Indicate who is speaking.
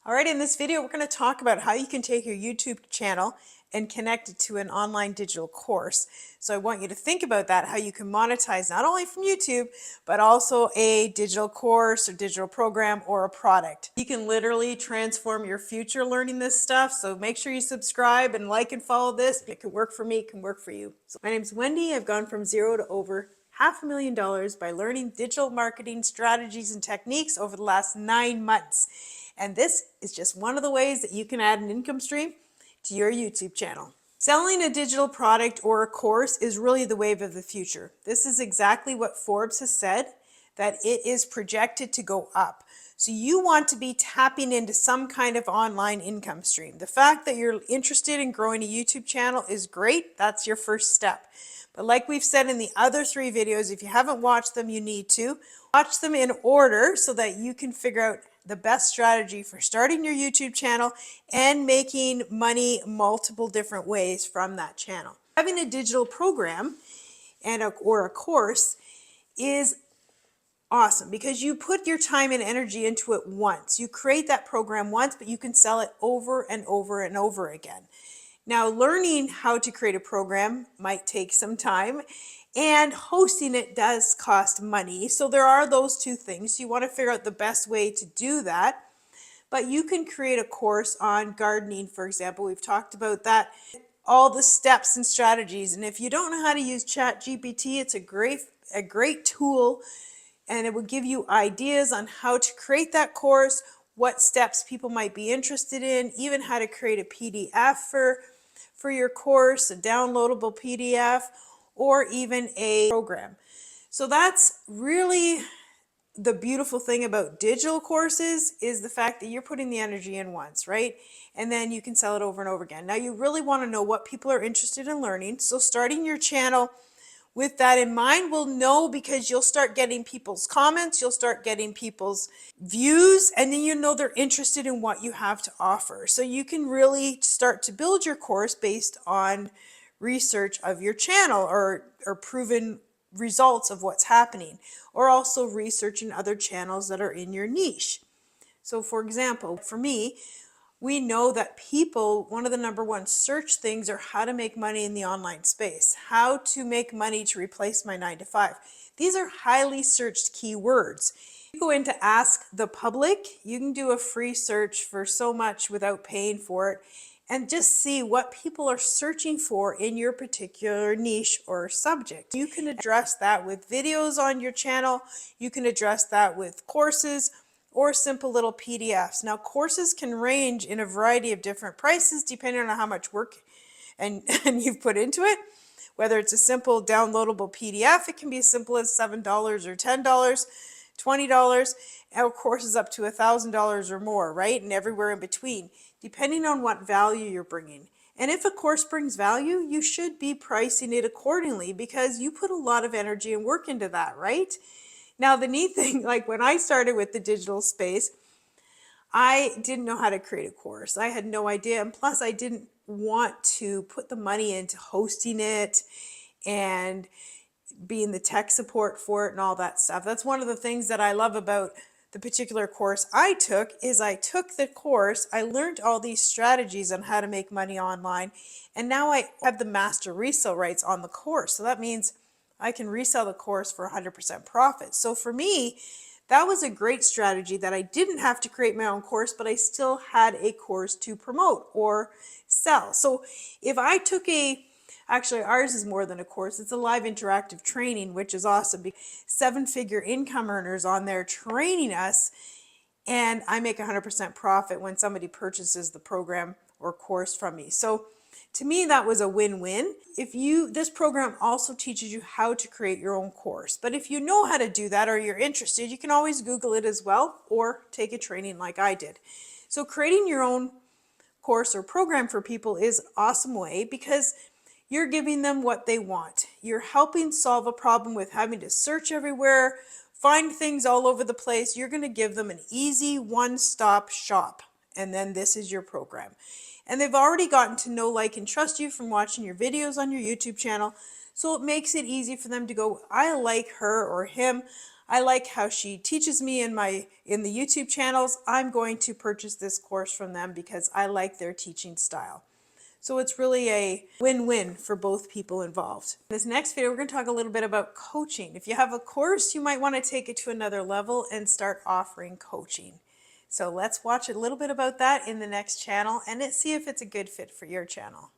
Speaker 1: All right, in this video, we're going to talk about how you can take your YouTube channel and connect it to an online digital course. So I want you to think about that, how you can monetize not only from YouTube, but also a digital course or digital program or a product. You can literally transform your future learning this stuff. So make sure you subscribe and like and follow this. It can work for me, it can work for you. So my name's Wendy. I've gone from zero to over $500,000 by learning digital marketing strategies and techniques over the last 9 months. And this is just one of the ways that you can add an income stream to your YouTube channel. Selling a digital product or a course is really the wave of the future. This is exactly what Forbes has said, that it is projected to go up. So you want to be tapping into some kind of online income stream. The fact that you're interested in growing a YouTube channel is great. That's your first step. But like we've said in the other 3 videos, if you haven't watched them, you need to watch them in order so that you can figure out the best strategy for starting your YouTube channel and making money multiple different ways from that channel. Having a digital program or a course is awesome because you put your time and energy into it once. You create that program once, but you can sell it over and over and over again. Now, learning how to create a program might take some time, and hosting it does cost money. So there are those 2 things. You want to figure out the best way to do that. But you can create a course on gardening, for example. We've talked about that, all the steps and strategies. And if you don't know how to use ChatGPT, it's a great tool, and it will give you ideas on how to create that course, what steps people might be interested in, even how to create a PDF for your course, a downloadable PDF, or even a program. So that's really the beautiful thing about digital courses, is the fact that you're putting the energy in once, right? And then you can sell it over and over again. Now you really want to know what people are interested in learning. So starting your channel with that in mind will know, because you'll start getting people's comments, you'll start getting people's views, and then you know they're interested in what you have to offer. So you can really start to build your course based on research of your channel or proven results of what's happening, or also researching other channels that are in your niche. So for example, for me, we know that people, one of the #1 search things are how to make money in the online space, how to make money to replace my 9 to 5. These are highly searched keywords. You go into Ask the Public, you can do a free search for so much without paying for it, and just see what people are searching for in your particular niche or subject. You can address that with videos on your channel, you can address that with courses, or simple little PDFs. Now, courses can range in a variety of different prices depending on how much work and you've put into it. Whether it's a simple downloadable PDF, it can be as simple as $7 or $10, $20, and courses up to $1,000 or more, right? And everywhere in between, depending on what value you're bringing. And if a course brings value, you should be pricing it accordingly, because you put a lot of energy and work into that, right? Now, the neat thing, like when I started with the digital space, I didn't know how to create a course. I had no idea. And plus, I didn't want to put the money into hosting it and being the tech support for it and all that stuff. That's one of the things that I love about the particular course I took, is I took the course, I learned all these strategies on how to make money online, and now I have the master resale rights on the course. So that means I can resell the course for 100% profit. So for me, that was a great strategy, that I didn't have to create my own course, but I still had a course to promote or sell. So if I took actually ours is more than a course, it's a live interactive training, which is awesome. 7-figure income earners on there training us, and I make 100% profit when somebody purchases the program or course from me. So to me, that was a win-win. This program also teaches you how to create your own course. But if you know how to do that, or you're interested, you can always Google it as well, or take a training like I did. So creating your own course or program for people is an awesome way, because you're giving them what they want. You're helping solve a problem with having to search everywhere, find things all over the place. You're going to give them an easy one-stop shop, and then this is your program. And they've already gotten to know, like, and trust you from watching your videos on your YouTube channel. So it makes it easy for them to go, I like her or him. I like how she teaches me in the YouTube channels. I'm going to purchase this course from them because I like their teaching style. So it's really a win-win for both people involved. In this next video, we're going to talk a little bit about coaching. If you have a course, you might want to take it to another level and start offering coaching. So let's watch a little bit about that in the next channel and let's see if it's a good fit for your channel.